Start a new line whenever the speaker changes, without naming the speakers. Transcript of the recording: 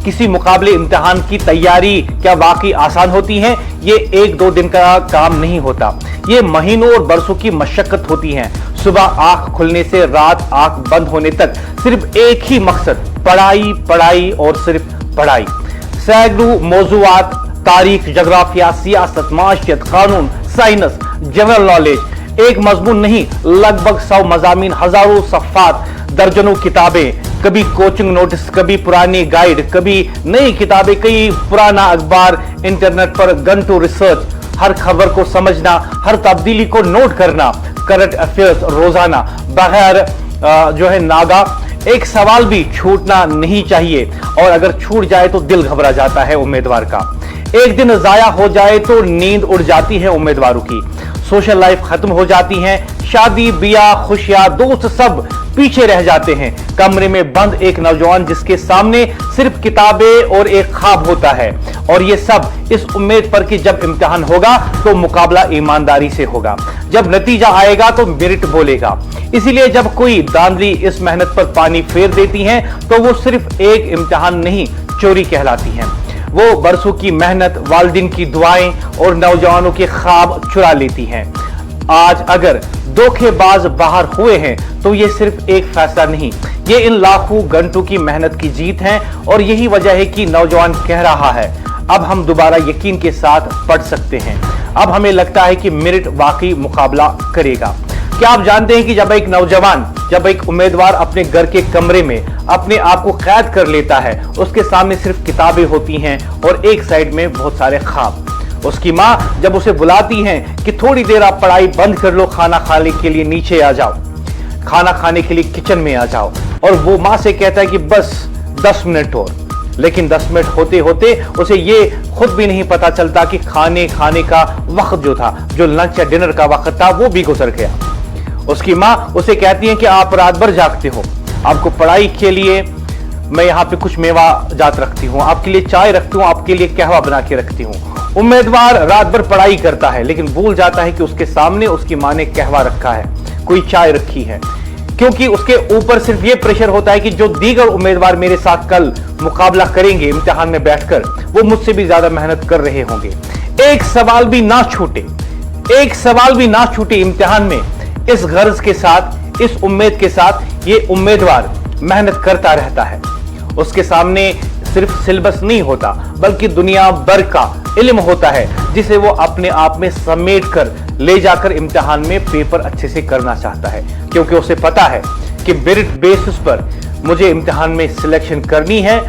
किसी मुकाबले इम्तिहान की तैयारी क्या वाकई आसान होती है? ये एक दो दिन का काम नहीं होता, ये महीनों और बरसों की मशक्कत होती है। सुबह आंख खुलने से रात आंख बंद होने तक सिर्फ एक ही मकसद, पढ़ाई पढ़ाई और सिर्फ पढ़ाई। सैकड़ों मौजूआत, तारीख, जोग्राफिया, सियासत, माशियत, कानून, साइंस, जनरल नॉलेज, एक मजमून नहीं, लगभग 100 मजामीन, हजारों सफ़ात, दर्जनों किताबें, कभी कोचिंग नोटिस, कभी पुरानी गाइड, कभी नई किताबें, कई पुराना अखबार, इंटरनेट पर घंटों रिसर्च, हर खबर को समझना, हर तब्दीली को नोट करना, करंट अफेयर्स रोजाना बगैर नागा। एक सवाल भी छूटना नहीं चाहिए, और अगर छूट जाए तो दिल घबरा जाता है उम्मीदवार का। एक दिन जाया हो जाए तो नींद उड़ जाती है उम्मीदवारों की, सोशल लाइफ खत्म हो जाती है, शादी, बियाह, खुशियां, दोस्त सब पीछे रह जाते हैं। कमरे में बंद एक नौजवान जिसके सामने सिर्फ किताबें और एक ख्वाब होता है, और ये सब इस उम्मीद पर कि जब इम्तिहान होगा तो मुकाबला ईमानदारी से होगा, जब नतीजा आएगा तो मेरिट बोलेगा। इसीलिए जब कोई धांधली इस मेहनत पर पानी फेर देती है तो वो सिर्फ एक इम्तिहान नहीं, चोरी कहलाती है। वो बरसों की मेहनत, वालिदैन की दुआएं और नौजवानों के ख्वाब चुरा लेती हैं। आज अगर धोखेबाज बाहर हुए हैं तो ये सिर्फ एक फैसला नहीं, ये इन लाखों घंटों की मेहनत की जीत है, और यही वजह है कि नौजवान कह रहा है, अब हम दोबारा यकीन के साथ पढ़ सकते हैं। अब हमें लगता है कि मेरिट वाकई मुकाबला करेगा। क्या आप जानते हैं कि जब एक नौजवान, जब एक उम्मीदवार अपने घर के कमरे में अपने आप को कैद कर लेता है, उसके सामने सिर्फ किताबें होती हैं और एक साइड में बहुत सारे ख्वाब। उसकी माँ जब उसे बुलाती हैं कि थोड़ी देर आप पढ़ाई बंद कर लो, खाना खाने के लिए नीचे आ जाओ, खाना खाने के लिए किचन में आ जाओ, और वो माँ से कहता है कि बस 10 मिनट और। लेकिन 10 मिनट होते होते उसे ये खुद भी नहीं पता चलता कि खाने का वक्त जो था, जो लंच या डिनर का वक्त था, वो भी गुजर गया। उसकी माँ उसे कहती है कि आप रात भर जागते हो, आपको पढ़ाई के लिए मैं यहाँ पे कुछ मेवा जात रखती हूँ, आपके लिए चाय रखती हूँ, आपके लिए कहवा बना के रखती हूँ। उम्मीदवार रात भर पढ़ाई करता है लेकिन भूल जाता है कि उसके सामने उसकी माँ ने कहवा रखा है, कोई चाय रखी है, क्योंकि उसके ऊपर सिर्फ ये प्रेशर होता है कि जो दीगर उम्मीदवार मेरे साथ कल मुकाबला करेंगे इम्तिहान में बैठकर, वो मुझसे भी ज्यादा मेहनत कर रहे होंगे। एक सवाल भी ना छूटे, एक सवाल भी ना छूटे इम्तिहान में, इस गर्ज के साथ, इस उम्मीद के साथ ये उम्मीदवार मेहनत करता रहता है। उसके सामने सिर्फ सिलेबस नहीं होता, बल्कि दुनिया भर का इल्म होता है, जिसे वो अपने आप में समेट कर ले जाकर इम्तिहान में पेपर अच्छे से करना चाहता है, क्योंकि उसे पता है कि मेरिट बेसिस पर मुझे इम्तिहान में सिलेक्शन करनी है।